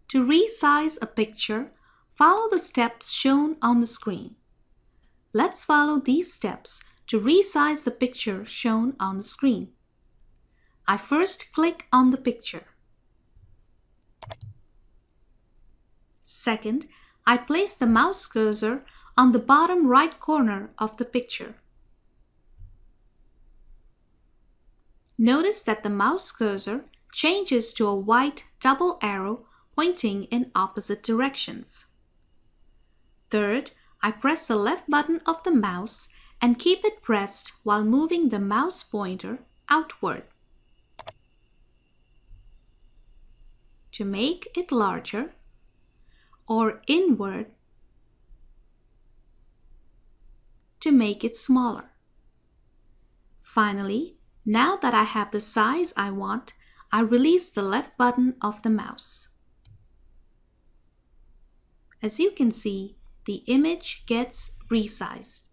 To resize a picture, follow the steps shown on the screen. Let's follow these steps to resize the picture shown on the screen. I first click on the picture. Second, I place the mouse cursor on the bottom right corner of the picture. Notice that the mouse cursor changes to a white double arrow pointing in opposite directions. Third, I press the left button of the mouse and keep it pressed while moving the mouse pointer outward. To make it larger, or inward to make it smaller. Finally, now that I have the size I want, I release the left button of the mouse. As you can see, the image gets resized.